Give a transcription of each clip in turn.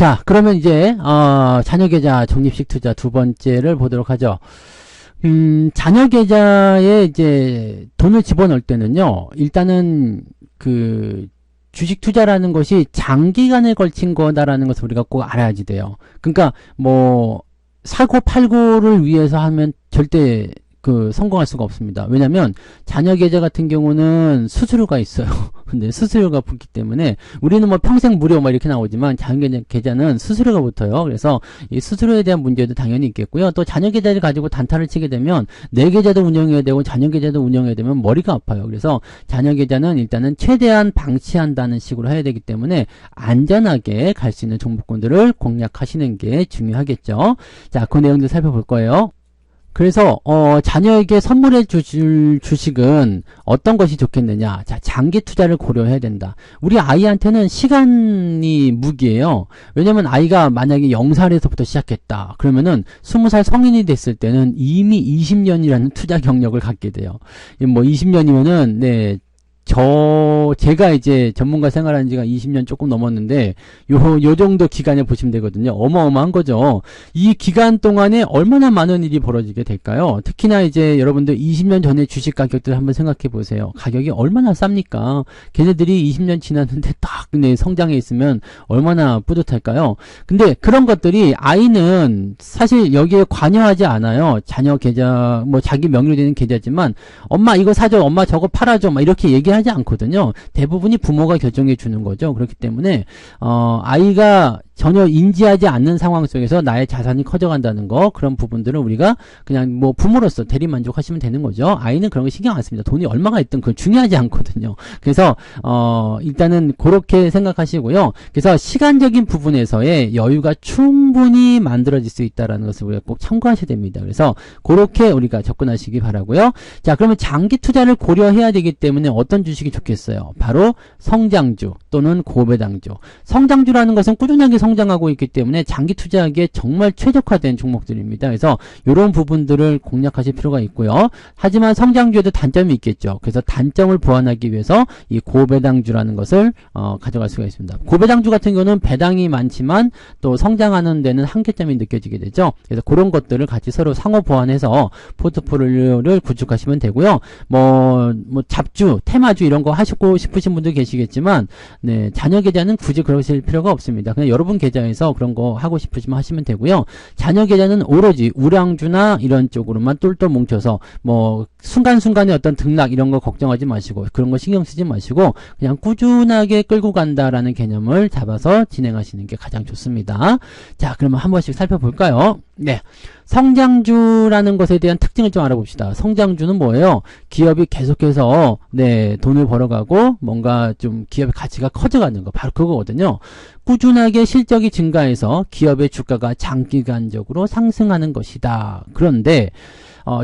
자, 그러면 이제 자녀계좌 적립식 투자 두 번째를 보도록 하죠. 자녀계좌에 이제 돈을 집어넣을 때는요, 일단은 그 주식 투자라는 것이 장기간에 걸친 거다라는 것을 우리가 꼭 알아야지 돼요. 그러니까 뭐 사고 팔고를 위해서 하면 절대 성공할 수가 없습니다. 왜냐면 자녀 계좌 같은 경우는 수수료가 있어요. 근데 수수료가 붙기 때문에 우리는 뭐 평생 무료 막 이렇게 나오지만 자녀 계좌는 수수료가 붙어요. 그래서 이 수수료에 대한 문제도 당연히 있겠고요. 또 자녀 계좌를 가지고 단타를 치게 되면 내 계좌도 운영해야 되고 자녀 계좌도 운영해야 되면 머리가 아파요. 그래서 자녀 계좌는 일단은 최대한 방치한다는 식으로 해야 되기 때문에 안전하게 갈 수 있는 종목군들을 공략하시는 게 중요하겠죠. 자, 그 내용들 살펴볼 거예요. 그래서 자녀에게 선물해 줄 주식은 어떤 것이 좋겠느냐. 자, 장기 투자를 고려해야 된다. 우리 아이한테는 시간이 무기예요. 왜냐면 아이가 만약에 0살에서부터 시작했다. 그러면은 20살 성인이 됐을 때는 이미 20년이라는 투자 경력을 갖게 돼요. 뭐 20년이면은 네, 제가 이제 전문가 생활한 지가 20년 조금 넘었는데, 요 정도 기간에 보시면 되거든요. 어마어마한 거죠. 이 기간 동안에 얼마나 많은 일이 벌어지게 될까요? 특히나 이제 여러분들 20년 전에 주식 가격들 한번 생각해 보세요. 가격이 얼마나 쌉니까? 걔네들이 20년 지났는데 딱 네, 성장해 있으면 얼마나 뿌듯할까요? 근데 그런 것들이 아이는 사실 여기에 관여하지 않아요. 자녀 계좌, 뭐 자기 명의로 되는 계좌지만, 엄마 이거 사줘, 엄마 저거 팔아줘, 막 이렇게 얘기하지 않거든요. 대부분이 부모가 결정해 주는 거죠. 그렇기 때문에 아이가 전혀 인지하지 않는 상황 속에서 나의 자산이 커져간다는 거, 그런 부분들은 우리가 그냥 뭐 부모로서 대리만족하시면 되는 거죠. 아이는 그런 거 신경 안 씁니다. 돈이 얼마가 있든 그건 중요하지 않거든요. 그래서 일단은 그렇게 생각하시고요. 그래서 시간적인 부분에서의 여유가 충분히 만들어질 수 있다는 것을 우리가 꼭 참고하셔야 됩니다. 그래서 그렇게 우리가 접근하시기 바라고요. 자, 그러면 장기 투자를 고려해야 되기 때문에 어떤 주식이 좋겠어요? 바로 성장주 또는 고배당주. 성장주라는 것은 꾸준하게 성장하고 있기 때문에 장기 투자하기에 정말 최적화된 종목들입니다. 그래서 이런 부분들을 공략하실 필요가 있고요. 하지만 성장주에도 단점이 있겠죠. 그래서 단점을 보완하기 위해서 이 고배당주라는 것을 가져갈 수가 있습니다. 고배당주 같은 경우는 배당이 많지만 또 성장하는 데는 한계점이 느껴지게 되죠. 그래서 그런 것들을 같이 서로 상호 보완해서 포트폴리오를 구축하시면 되고요. 뭐 잡주, 테마주 이런 거 하시고 싶으신 분들 계시겠지만, 네, 자녀 계좌는 굳이 그러실 필요가 없습니다. 그냥 여러분 계좌에서 그런 거 하고 싶으시면 하시면 되고요. 자녀 계좌는 오로지 우량주나 이런 쪽으로만 똘똘 뭉쳐서 뭐 순간순간의 어떤 등락 이런 거 걱정하지 마시고, 그런 거 신경 쓰지 마시고 그냥 꾸준하게 끌고 간다라는 개념을 잡아서 진행하시는 게 가장 좋습니다. 자, 그러면 한 번씩 살펴볼까요? 네, 성장주라는 것에 대한 특징을 좀 알아봅시다. 성장주는 뭐예요? 기업이 계속해서 네, 돈을 벌어가고 뭔가 좀 기업의 가치가 커져가는 거, 바로 그거거든요. 꾸준하게 실적이 증가해서 기업의 주가가 장기간적으로 상승하는 것이다. 그런데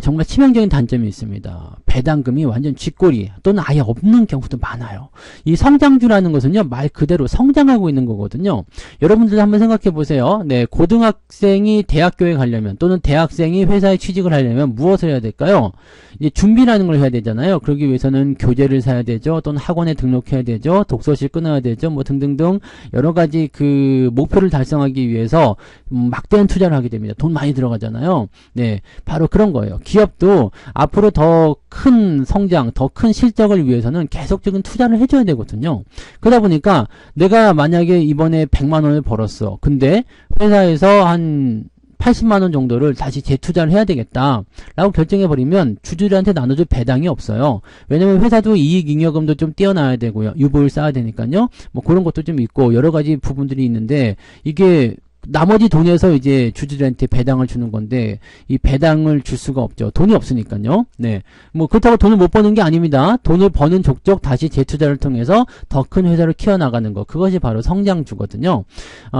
정말 치명적인 단점이 있습니다. 배당금이 완전 쥐꼬리 또는 아예 없는 경우도 많아요. 이 성장주라는 것은요, 말 그대로 성장하고 있는 거거든요. 여러분들 한번 생각해 보세요. 네, 고등학생이 대학교에 가려면 또는 대학생이 회사에 취직을 하려면 무엇을 해야 될까요? 이제 준비라는 걸 해야 되잖아요. 그러기 위해서는 교재를 사야 되죠. 또는 학원에 등록해야 되죠. 독서실 끊어야 되죠. 뭐 등등등 여러 가지 그 목표를 달성하기 위해서 막대한 투자를 하게 됩니다. 돈 많이 들어가잖아요. 네, 바로 그런 거예요. 기업도 앞으로 더 큰 성장, 더 큰 실적을 위해서는 계속적인 투자를 해줘야 되거든요. 그러다 보니까 내가 만약에 이번에 100만 원을 벌었어. 근데 회사에서 한 80만 원 정도를 다시 재투자를 해야 되겠다 라고 결정해버리면 주주들한테 나눠줄 배당이 없어요. 왜냐면 회사도 이익잉여금도 좀 떼어놔야 되고요. 유보를 쌓아야 되니까요. 뭐 그런 것도 좀 있고 여러 가지 부분들이 있는데, 이게 나머지 돈에서 이제 주주들한테 배당을 주는 건데 이 배당을 줄 수가 없죠. 돈이 없으니까요. 네, 뭐 그렇다고 돈을 못 버는 게 아닙니다. 돈을 버는 족족 다시 재투자를 통해서 더 큰 회사를 키워나가는 거, 그것이 바로 성장주거든요.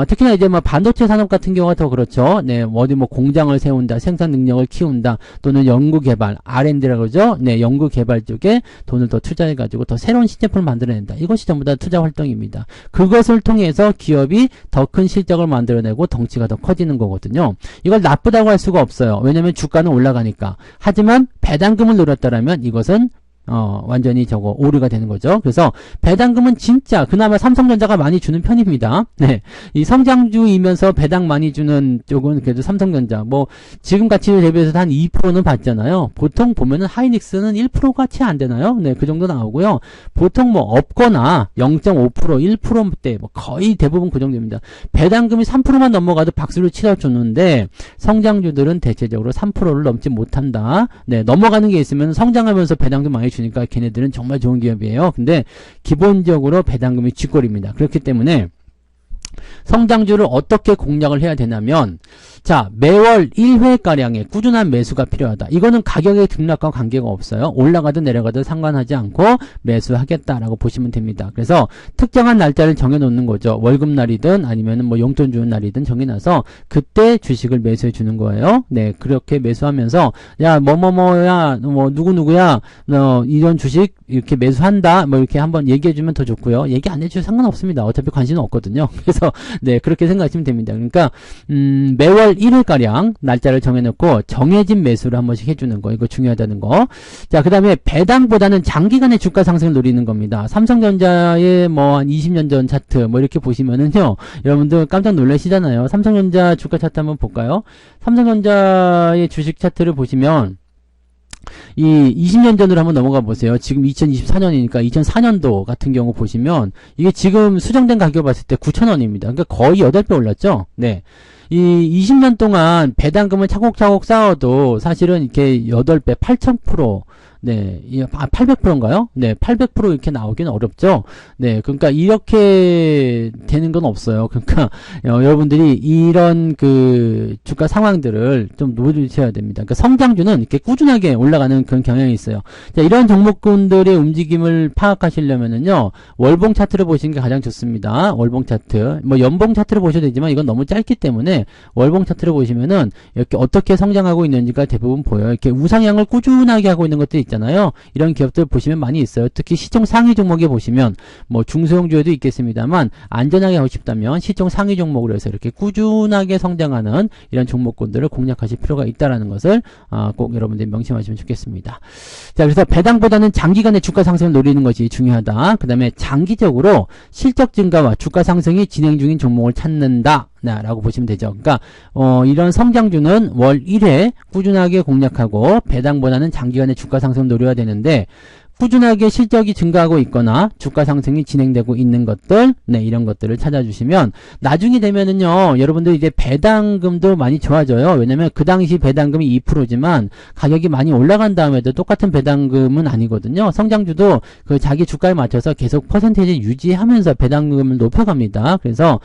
특히나 이제 뭐 반도체 산업 같은 경우가 더 그렇죠. 네, 어디 뭐 공장을 세운다, 생산 능력을 키운다, 또는 연구개발, R&D라고 그러죠. 네, 연구개발 쪽에 돈을 더 투자해가지고 더 새로운 신제품을 만들어낸다. 이것이 전부 다 투자 활동입니다. 그것을 통해서 기업이 더 큰 실적을 만들어내고 덩치가 더 커지는 거거든요. 이걸 나쁘다고 할 수가 없어요. 왜냐면 주가는 올라가니까. 하지만 배당금을 노렸다라면 이것은 완전히 오류가 되는 거죠. 그래서 배당금은 진짜 그나마 삼성전자가 많이 주는 편입니다. 네. 이 성장주이면서 배당 많이 주는 쪽은 그래도 삼성전자. 뭐 지금 가치를 대비해서 한 2%는 받잖아요. 보통 보면은 하이닉스는 1%가 채 안 되나요? 네, 그 정도 나오고요. 보통 뭐 없거나 0.5%, 1%대 뭐 거의 대부분 그 정도입니다. 배당금이 3%만 넘어가도 박수를 치러주는데 성장주들은 대체적으로 3%를 넘지 못한다. 네, 넘어가는 게 있으면 성장하면서 배당금 많이 주니까 걔네들은 정말 좋은 기업이에요. 근데 기본적으로 배당금이 쥐꼬리입니다. 그렇기 때문에 성장주를 어떻게 공략을 해야 되냐면, 자, 매월 1회가량의 꾸준한 매수가 필요하다. 이거는 가격의 등락과 관계가 없어요. 올라가든 내려가든 상관하지 않고 매수하겠다라고 보시면 됩니다. 그래서 특정한 날짜를 정해놓는 거죠. 월급날이든 아니면 뭐 용돈 주는 날이든 정해놔서 그때 주식을 매수해 주는 거예요. 네, 그렇게 매수하면서 야, 뭐뭐뭐야, 뭐 누구누구야, 이런 주식 이렇게 매수한다. 뭐 이렇게 한번 얘기해주면 더 좋고요. 얘기 안 해주셔도 상관없습니다. 어차피 관심은 없거든요. 그래서 네, 그렇게 생각하시면 됩니다. 그러니까 매월 1일가량 날짜를 정해놓고 정해진 매수를 한 번씩 해주는 거, 이거 중요하다는 거. 자, 그 다음에 배당보다는 장기간의 주가 상승을 노리는 겁니다. 삼성전자의 뭐 한 20년 전 차트 뭐 이렇게 보시면은요, 여러분들 깜짝 놀라시잖아요. 삼성전자 주가 차트 한번 볼까요? 삼성전자의 주식 차트를 보시면 이 20년 전으로 한번 넘어가 보세요. 지금 2024년이니까 2004년도 같은 경우 보시면 이게 지금 수정된 가격 봤을 때 9,000원입니다. 그러니까 거의 8배 올랐죠. 네. 이 20년 동안 배당금을 차곡차곡 쌓아도 사실은 이렇게 8배, 8,000%, 네, 800%인가요? 네, 800% 이렇게 나오기는 어렵죠? 네, 그러니까 이렇게 되는 건 없어요. 그러니까, 여러분들이 이런 주가 상황들을 좀 노리셔야 됩니다. 그러니까 성장주는 이렇게 꾸준하게 올라가는 그런 경향이 있어요. 자, 이런 종목군들의 움직임을 파악하시려면은요, 월봉 차트를 보시는 게 가장 좋습니다. 월봉 차트. 뭐, 연봉 차트를 보셔도 되지만 이건 너무 짧기 때문에 월봉 차트를 보시면은 이렇게 어떻게 성장하고 있는지가 대부분 보여요. 이렇게 우상향을 꾸준하게 하고 있는 것들이 있잖아요. 이런 기업들 보시면 많이 있어요. 특히 시총 상위 종목에 보시면 뭐 중소형주에도 있겠습니다만 안전하게 하고 싶다면 시총 상위 종목으로 해서 이렇게 꾸준하게 성장하는 이런 종목군들을 공략하실 필요가 있다는 것을 꼭 여러분들이 명심하시면 좋겠습니다. 자, 그래서 배당보다는 장기간의 주가 상승을 노리는 것이 중요하다. 그 다음에 장기적으로 실적 증가와 주가 상승이 진행 중인 종목을 찾는다. 라고 보시면 되죠. 그러니까 이런 성장주는 월 1회 꾸준하게 공략하고 배당보다는 장기간의 주가 상승을 노려야 되는데 꾸준하게 실적이 증가하고 있거나 주가 상승이 진행되고 있는 것들, 네, 이런 것들을 찾아주시면 나중에 되면은요, 여러분들 이제 배당금도 많이 좋아져요. 왜냐면 그 당시 배당금이 2%지만 가격이 많이 올라간 다음에도 똑같은 배당금은 아니거든요. 성장주도 그 자기 주가에 맞춰서 계속 퍼센테이지 유지하면서 배당금을 높여갑니다. 그래서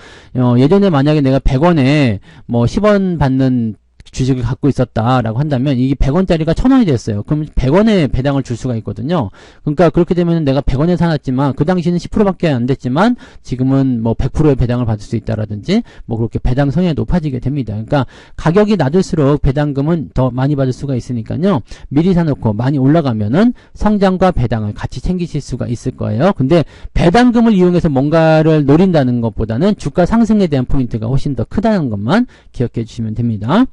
예전에 만약에 내가 100원에 뭐 10원 받는 주식을 갖고 있었다라고 한다면 이게 100원짜리가 1000원이 됐어요. 그럼 100원에 배당을 줄 수가 있거든요. 그러니까 그렇게 되면 내가 100원에 사놨지만 그 당시는 10%밖에 안 됐지만 지금은 뭐 100%의 배당을 받을 수 있다라든지 뭐 그렇게 배당 성향이 높아지게 됩니다. 그러니까 가격이 낮을수록 배당금은 더 많이 받을 수가 있으니까요. 미리 사놓고 많이 올라가면은 성장과 배당을 같이 챙기실 수가 있을 거예요. 근데 배당금을 이용해서 뭔가를 노린다는 것보다는 주가 상승에 대한 포인트가 훨씬 더 크다는 것만 기억해 주시면 됩니다.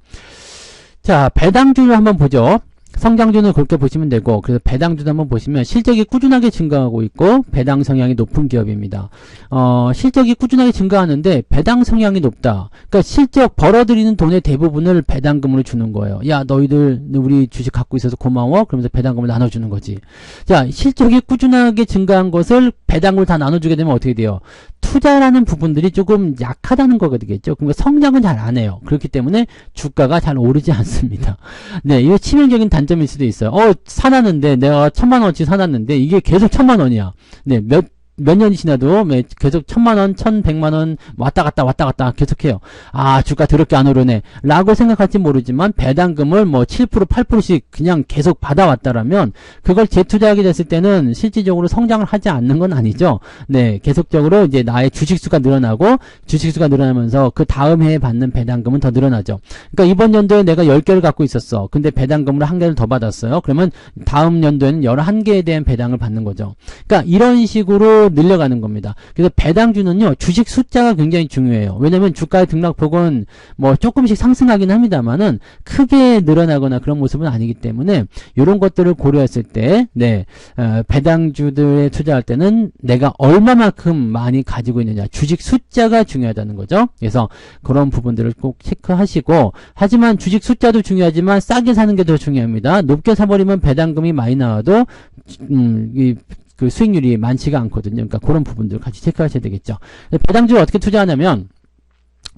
자, 배당주를 한번 보죠. 성장주는 그렇게 보시면 되고, 그래서 배당주도 한번 보시면 실적이 꾸준하게 증가하고 있고 배당 성향이 높은 기업입니다. 실적이 꾸준하게 증가하는데 배당 성향이 높다. 그러니까 실적 벌어들이는 돈의 대부분을 배당금으로 주는 거예요. 야, 너희들 우리 주식 갖고 있어서 고마워. 그러면서 배당금을 나눠주는 거지. 자, 실적이 꾸준하게 증가한 것을 배당을 다 나눠주게 되면 어떻게 돼요? 투자라는 부분들이 조금 약하다는 거겠죠. 그러니까 성장은 잘 안 해요. 그렇기 때문에 주가가 잘 오르지 않습니다. 네, 이거 치명적인 단점일 수도 있어요. 사놨는데 내가 1000만원어치 사놨는데 이게 계속 1000만원이야. 네, 몇 년이 지나도 계속 1000만원, 1100만원 왔다 갔다 계속해요. 아, 주가 더럽게 안 오르네 라고 생각할지 모르지만 배당금을 뭐 7%, 8%씩 그냥 계속 받아왔다라면 그걸 재투자하게 됐을 때는 실질적으로 성장을 하지 않는 건 아니죠. 네, 계속적으로 이제 나의 주식수가 늘어나고 주식수가 늘어나면서 그 다음 해에 받는 배당금은 더 늘어나죠. 그러니까 이번 연도에 내가 10개를 갖고 있었어. 근데 배당금으로 1개를 더 받았어요. 그러면 다음 연도에는 11개에 대한 배당을 받는 거죠. 그러니까 이런 식으로 또 늘려가는 겁니다. 그래서 배당주는요, 주식 숫자가 굉장히 중요해요. 왜냐면 주가의 등락폭은 뭐 조금씩 상승하긴 합니다만은 크게 늘어나거나 그런 모습은 아니기 때문에 이런 것들을 고려했을 때, 네, 배당주들에 투자할 때는 내가 얼마만큼 많이 가지고 있느냐, 주식 숫자가 중요하다는 거죠. 그래서 그런 부분들을 꼭 체크하시고, 하지만 주식 숫자도 중요하지만 싸게 사는 게 더 중요합니다. 높게 사버리면 배당금이 많이 나와도 그 수익률이 많지가 않거든요. 그러니까 그런 부분들 같이 체크하셔야 되겠죠. 배당주를 어떻게 투자하냐면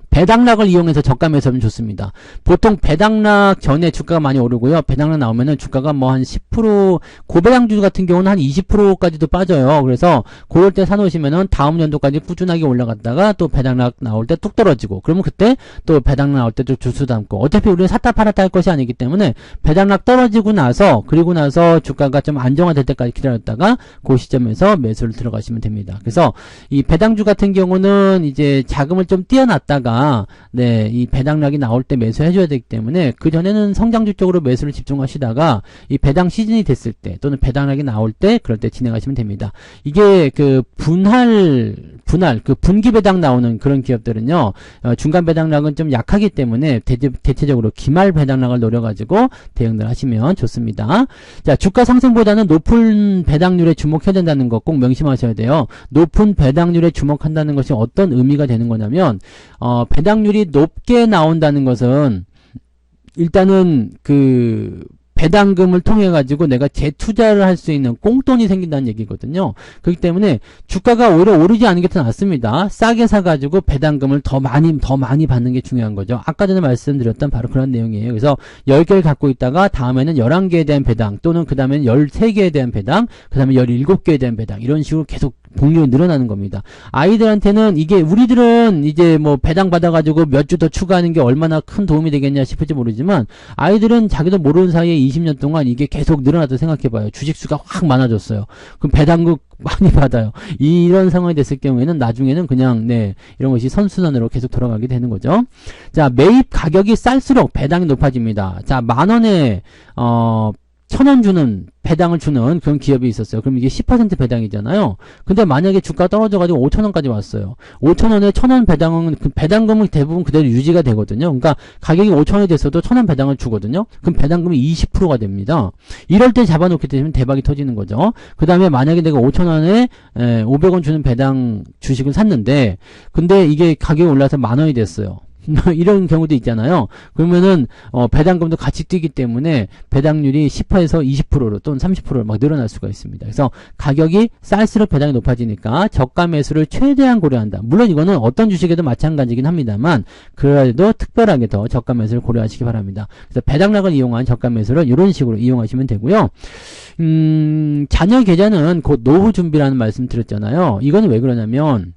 배당락을 이용해서 저가 매수하면 좋습니다. 보통 배당락 전에 주가가 많이 오르고요. 배당락 나오면은 주가가 뭐 한 10%, 고배당주 같은 경우는 한 20%까지도 빠져요. 그래서 그럴 때 사놓으시면은 다음 연도까지 꾸준하게 올라갔다가 또 배당락 나올 때 뚝 떨어지고, 그러면 그때 또 배당락 나올 때 또 주수 담고, 어차피 우리는 샀다 팔았다 할 것이 아니기 때문에 배당락 떨어지고 나서, 그리고 나서 주가가 좀 안정화될 때까지 기다렸다가 그 시점에서 매수를 들어가시면 됩니다. 그래서 이 배당주 같은 경우는 이제 자금을 좀 띄어놨다가 네, 이 배당락이 나올 때 매수해줘야 되기 때문에 그 전에는 성장주 쪽으로 매수를 집중하시다가 이 배당 시즌이 됐을 때 또는 배당락이 나올 때 그럴 때 진행하시면 됩니다. 이게 그 분할 그 분기 배당 나오는 그런 기업들은요, 중간 배당락은 좀 약하기 때문에 대체적으로 기말 배당락을 노려가지고 대응을 하시면 좋습니다. 자, 주가 상승보다는 높은 배당률에 주목해야 된다는 거 꼭 명심하셔야 돼요. 높은 배당률에 주목한다는 것이 어떤 의미가 되는 거냐면, 배당률이 높게 나온다는 것은 일단은 그 배당금을 통해 가지고 내가 재투자를 할 수 있는 꽁돈이 생긴다는 얘기거든요. 그렇기 때문에 주가가 오히려 오르지 않은 게 더 낫습니다. 싸게 사가지고 배당금을 더 많이 받는 게 중요한 거죠. 아까 전에 말씀드렸던 바로 그런 내용이에요. 그래서 10개를 갖고 있다가 다음에는 11개에 대한 배당, 또는 그 다음에는 13개에 대한 배당, 그 다음에 17개에 대한 배당, 이런 식으로 계속 복리가 늘어나는 겁니다. 아이들한테는 이게, 우리들은 이제 뭐 배당 받아가지고 몇 주 더 추가하는 게 얼마나 큰 도움이 되겠냐 싶을지 모르지만, 아이들은 자기도 모르는 사이에 20년 동안 이게 계속 늘어나도 생각해봐요. 주식수가 확 많아졌어요. 그럼 배당금 많이 받아요. 이런 상황이 됐을 경우에는 나중에는 그냥, 네, 이런 것이 선순환으로 계속 돌아가게 되는 거죠. 자, 매입 가격이 쌀수록 배당이 높아집니다. 자, 10,000원에 1,000원 주는, 배당을 주는 그런 기업이 있었어요. 그럼 이게 10% 배당이잖아요. 근데 만약에 주가가 떨어져가지고 5,000원까지 왔어요. 5,000원에 1,000원 배당은, 그 배당금은 대부분 그대로 유지가 되거든요. 그러니까 가격이 5,000원이 됐어도 1,000원 배당을 주거든요. 그럼 배당금이 20%가 됩니다. 이럴 때 잡아놓게 되면 대박이 터지는 거죠. 그 다음에 만약에 내가 5,000원에 500원 주는 배당 주식을 샀는데, 근데 이게 가격이 올라서 10,000원이 됐어요. 이런 경우도 있잖아요. 그러면은 배당금도 같이 뛰기 때문에 배당률이 10%에서 20%로 또는 30%로 막 늘어날 수가 있습니다. 그래서 가격이 쌀수록 배당이 높아지니까 저가 매수를 최대한 고려한다. 물론 이거는 어떤 주식에도 마찬가지긴 합니다만, 그래도 특별하게 더 저가 매수를 고려하시기 바랍니다. 그래서 배당락을 이용한 저가 매수를 이런 식으로 이용하시면 되고요. 자녀 계좌는 곧 노후 준비라는 말씀 드렸잖아요. 이거는 왜 그러냐면,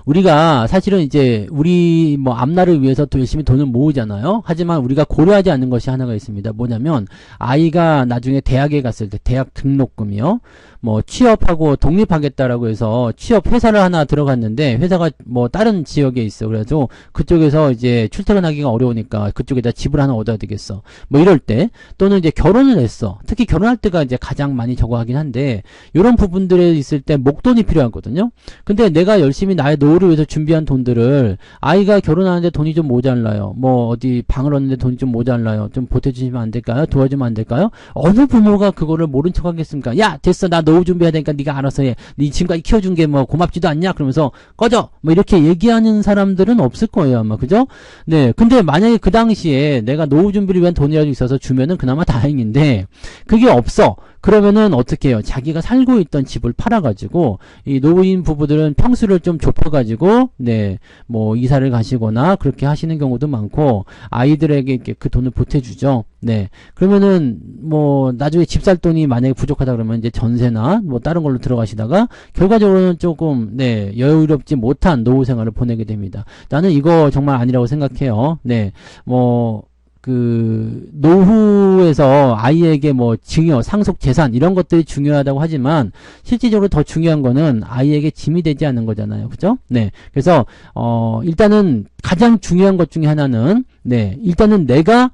우리가 사실은 이제 우리 뭐 앞날을 위해서 또 열심히 돈을 모으잖아요. 하지만 우리가 고려하지 않는 것이 하나가 있습니다. 뭐냐면, 아이가 나중에 대학에 갔을 때 대학 등록금이요, 뭐 취업하고 독립하겠다라고 해서 취업 회사를 하나 들어갔는데, 회사가 뭐 다른 지역에 있어. 그래서 그쪽에서 이제 출퇴근하기가 어려우니까 그쪽에다 집을 하나 얻어야 되겠어. 뭐 이럴 때, 또는 이제 결혼을 했어. 특히 결혼할 때가 이제 가장 많이 저거 하긴 한데, 이런 부분들에 있을 때 목돈이 필요하거든요. 근데 내가 열심히 나의 노후를 위해서 준비한 돈들을, 아이가 결혼하는데 돈이 좀 모자라요. 뭐 어디 방을 얻는데 돈이 좀 모자라요. 좀 보태주시면 안 될까요? 도와주면 안 될까요? 어느 부모가 그거를 모른 척 하겠습니까? 야, 됐어. 나 노후 준비해야 되니까 네가 알아서 해. 네 지금까지 키워준 게 뭐 고맙지도 않냐? 그러면서 꺼져! 뭐 이렇게 얘기하는 사람들은 없을 거예요, 아마. 그죠? 네. 근데 만약에 그 당시에 내가 노후 준비를 위한 돈이라도 있어서 주면은 그나마 다행인데, 그게 없어. 그러면은 어떻게 해요? 자기가 살고 있던 집을 팔아가지고, 이 노인 부부들은 평수를 좀 좁혀가지고, 네, 뭐 이사를 가시거나 그렇게 하시는 경우도 많고, 아이들에게 그 돈을 보태주죠. 네. 그러면은 뭐 나중에 집 살 돈이 만약에 부족하다 그러면 이제 전세나 뭐 다른 걸로 들어가시다가 결과적으로는 조금, 네, 여유롭지 못한 노후 생활을 보내게 됩니다. 나는 이거 정말 아니라고 생각해요. 네. 뭐 노후에서 아이에게 뭐 증여, 상속 재산 이런 것들이 중요하다고 하지만, 실질적으로 더 중요한 거는 아이에게 짐이 되지 않는 거잖아요. 그죠? 네. 그래서 일단은 가장 중요한 것 중에 하나는, 네, 일단은 내가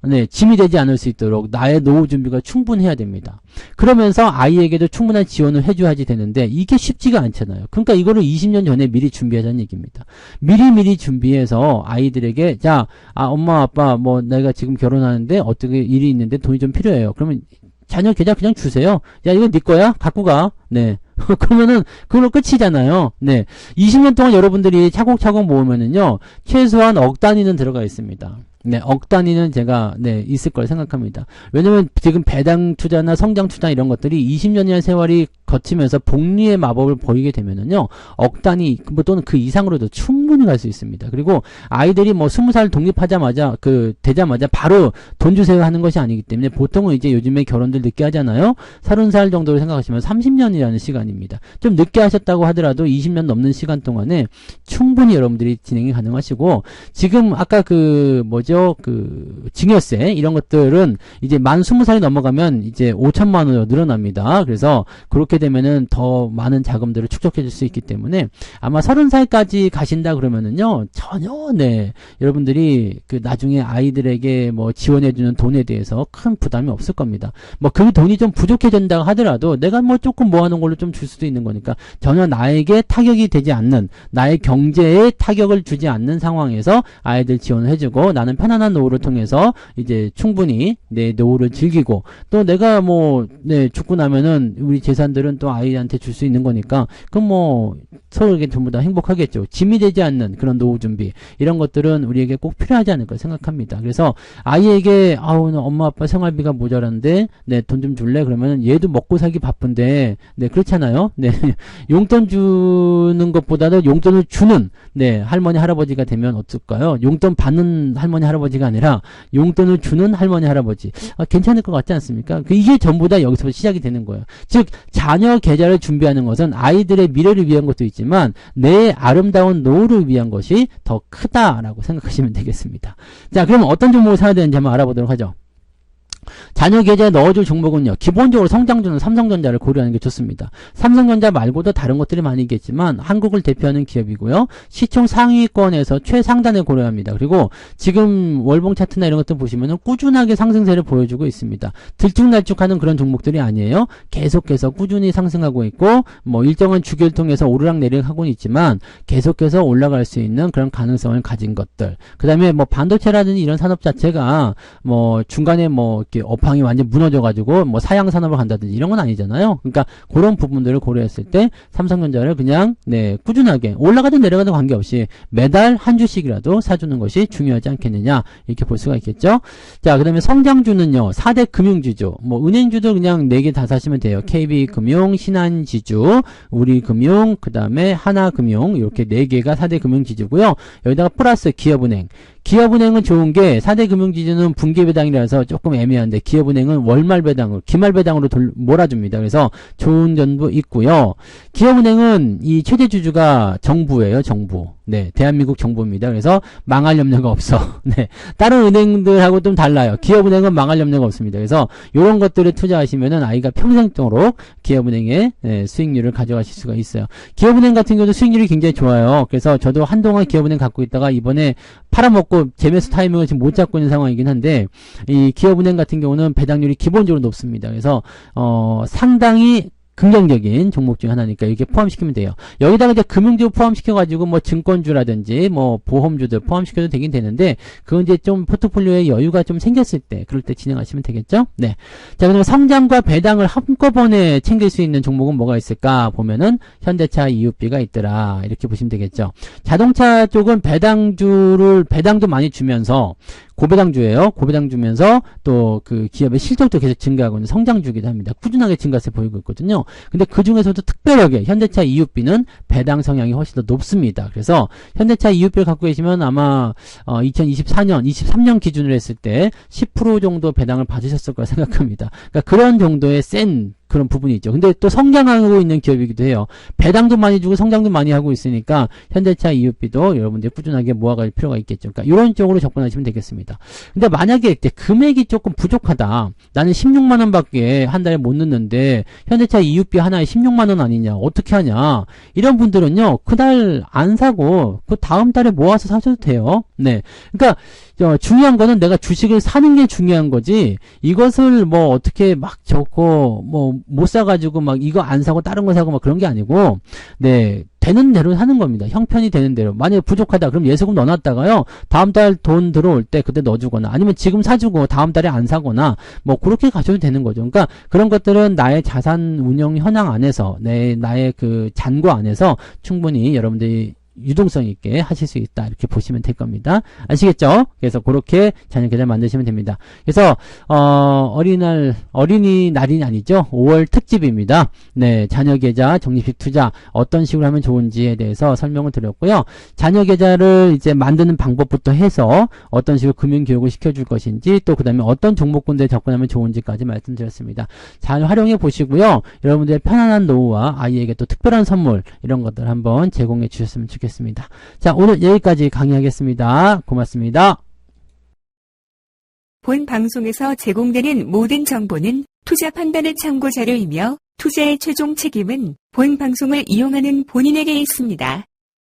네, 짐이 되지 않을 수 있도록 나의 노후 준비가 충분해야 됩니다. 그러면서 아이에게도 충분한 지원을 해줘야지 되는데 이게 쉽지가 않잖아요. 그러니까 이거를 20년 전에 미리 준비하자는 얘기입니다. 미리 준비해서 아이들에게 자, 엄마 아빠 뭐 내가 지금 결혼하는데 어떻게 일이 있는데 돈이 좀 필요해요. 그러면 자녀 계좌 그냥 주세요. 야, 이거 네 거야? 갖고 가. 네. 그러면은 그걸로 끝이잖아요. 네. 20년 동안 여러분들이 차곡차곡 모으면은요. 최소한 억 단위는 들어가 있습니다. 네, 억 단위는 제가 있을 거라 생각합니다. 왜냐면 지금 배당 투자나 성장 투자 이런 것들이 20년이라는 세월이 거치면서 복리의 마법을 보이게 되면은요. 억 단위 또는 그 이상으로도 충분히 갈 수 있습니다. 그리고 아이들이 뭐 20살 독립하자마자 되자마자 바로 돈 주세요 하는 것이 아니기 때문에 보통은 이제 요즘에 결혼들 늦게 하잖아요. 30살 정도로 생각하시면 30년이라는 시간입니다. 좀 늦게 하셨다고 하더라도 20년 넘는 시간 동안에 충분히 여러분들이 진행이 가능하시고 지금 아까 증여세 이런 것들은 이제 만 20살이 넘어가면 이제 5천만 원으로 늘어납니다. 그래서 그렇게 되면은 더 많은 자금들을 축적해 줄 수 있기 때문에 아마 30살까지 가신다 그러면은요 전혀 여러분들이 나중에 아이들에게 뭐 지원해 주는 돈에 대해서 큰 부담이 없을 겁니다. 뭐 그 돈이 좀 부족해진다 하더라도 내가 뭐 조금 모아놓은 걸로 좀 줄 수도 있는 거니까 전혀 나에게 타격이 되지 않는 나의 경제에 타격을 주지 않는 상황에서 아이들 지원을 해주고 나는 편안한 노후를 통해서 이제 충분히 내 노후를 즐기고 또 내가 죽고 나면은 우리 재산들은 또 아이한테 줄 수 있는 거니까 그럼 뭐 서로에게 전부 다 행복하겠죠. 짐이 되지 않는 그런 노후 준비 이런 것들은 우리에게 꼭 필요하지 않을까 생각합니다. 그래서 아이에게 엄마 아빠 생활비가 모자란데 돈 좀 줄래? 그러면 얘도 먹고 살기 바쁜데 그렇잖아요. 용돈 주는 것보다도 용돈을 주는 할머니 할아버지가 되면 어떨까요? 용돈 받는 할머니 할아버지가 아니라 용돈을 주는 할머니 할아버지 괜찮을 것 같지 않습니까? 이게 전부 다 여기서 시작이 되는 거예요. 즉 자녀 계좌를 준비하는 것은 아이들의 미래를 위한 것도 있지만 내 아름다운 노후를 위한 것이 더 크다라고 생각하시면 되겠습니다. 자, 그럼 어떤 종목을 사야 되는지 한번 알아보도록 하죠. 자녀 계좌에 넣어줄 종목은요. 기본적으로 성장주는 삼성전자를 고려하는 게 좋습니다. 삼성전자 말고도 다른 것들이 많이 있겠지만 한국을 대표하는 기업이고요. 시총 상위권에서 최상단을 고려합니다. 그리고 지금 월봉 차트나 이런 것들 보시면은 꾸준하게 상승세를 보여주고 있습니다. 들쭉날쭉하는 그런 종목들이 아니에요. 계속해서 꾸준히 상승하고 있고 뭐 일정한 주기를 통해서 오르락내리락 하고는 있지만 계속해서 올라갈 수 있는 그런 가능성을 가진 것들. 그 다음에 뭐 반도체라든지 이런 산업 자체가 뭐 중간에 뭐 이렇게 업황이 완전 무너져가지고 뭐 사양산업을 간다든지 이런 건 아니잖아요. 그러니까 그런 부분들을 고려했을 때 삼성전자를 그냥 꾸준하게 올라가든 내려가든 관계없이 매달 한 주씩이라도 사주는 것이 중요하지 않겠느냐 이렇게 볼 수가 있겠죠. 자, 그 다음에 성장주는요. 4대 금융주죠. 뭐 은행주도 그냥 4개 다 사시면 돼요. KB금융, 신한지주, 우리금융, 그 다음에 하나금융 이렇게 4개가 4대 금융지주고요. 여기다가 플러스 기업은행. 기업은행은 좋은 게 4대 금융지주는 분기배당이라서 조금 애매한데 기업은행은 월말 배당으로 기말 배당으로 몰아줍니다. 그래서 좋은 점도 있고요. 기업은행은 이 최대 주주가 정부예요. 정부. 대한민국 정부입니다. 그래서 망할 염려가 없어. 다른 은행들하고 좀 달라요. 기업은행은 망할 염려가 없습니다. 그래서 이런 것들을 투자하시면은 아이가 평생도록 기업은행의 수익률을 가져가실 수가 있어요. 기업은행 같은 경우도 수익률이 굉장히 좋아요. 그래서 저도 한동안 기업은행 갖고 있다가 이번에 팔아먹고 재매수 타이밍을 지금 못 잡고 있는 상황이긴 한데 이 기업은행 같은 경우는 배당률이 기본적으로 높습니다. 그래서 상당히 긍정적인 종목 중 하나니까 이렇게 포함시키면 돼요. 여기다가 이제 금융주 포함시켜가지고 뭐 증권주라든지 뭐 보험주들 포함시켜도 되긴 되는데 그건 이제 좀 포트폴리오에 여유가 좀 생겼을 때 그럴 때 진행하시면 되겠죠. 자, 그러면 성장과 배당을 한꺼번에 챙길 수 있는 종목은 뭐가 있을까 보면은 현대차 EUP가 있더라 이렇게 보시면 되겠죠. 자동차 쪽은 배당도 많이 주면서 고배당주예요. 고배당 주면서 또 그 기업의 실적도 계속 증가하고 있는 성장주기도 합니다. 꾸준하게 증가세 보이고 있거든요. 근데 그 중에서도 특별하게 현대차 EUP는 배당 성향이 훨씬 더 높습니다. 그래서 현대차 EUP를 갖고 계시면 아마 2024년, 23년 기준으로 했을 때 10% 정도 배당을 받으셨을 거라 생각합니다. 그러니까 그런 정도의 센 그런 부분이 있죠. 근데 또 성장하고 있는 기업이기도 해요. 배당도 많이 주고 성장도 많이 하고 있으니까 현대차 EUP도 여러분들이 꾸준하게 모아갈 필요가 있겠죠. 그러니까 이런 쪽으로 접근하시면 되겠습니다. 근데 만약에 금액이 조금 부족하다. 나는 16만 원밖에 한 달에 못 넣는데 현대차 EUP 하나에 16만 원 아니냐. 어떻게 하냐. 이런 분들은요. 그날 안 사고 그 다음 달에 모아서 사셔도 돼요. 네. 그러니까 중요한 거는 내가 주식을 사는 게 중요한 거지 이것을 뭐 어떻게 막 적고 뭐 못 사가지고 막 이거 안 사고 다른 거 사고 막 그런 게 아니고 네 되는 대로 하는 겁니다. 형편이 되는 대로. 만약에 부족하다 그럼 예수금 넣어놨다가요 다음 달 돈 들어올 때 그때 넣어주거나 아니면 지금 사주고 다음 달에 안 사거나 뭐 그렇게 가셔도 되는 거죠. 그러니까 그런 것들은 나의 자산 운영 현황 안에서 나의 그 잔고 안에서 충분히 여러분들이 유동성 있게 하실 수 있다 이렇게 보시면 될 겁니다. 아시겠죠? 그래서 그렇게 자녀 계좌 만드시면 됩니다. 그래서 어린이날이 아니죠. 5월 특집입니다. 네, 자녀 계좌 적립식 투자 어떤 식으로 하면 좋은지에 대해서 설명을 드렸고요. 자녀 계좌를 이제 만드는 방법부터 해서 어떤 식으로 금융 교육을 시켜줄 것인지 또 그 다음에 어떤 종목군대에 접근하면 좋은지까지 말씀드렸습니다. 잘 활용해 보시고요. 여러분들의 편안한 노후와 아이에게 또 특별한 선물 이런 것들 한번 제공해 주셨으면 좋겠습니다. 자, 오늘 여기까지 강의하겠습니다. 고맙습니다. 본 방송에서 제공되는 모든 정보는 투자 판단의 참고 자료이며 투자의 최종 책임은 본 방송을 이용하는 본인에게 있습니다.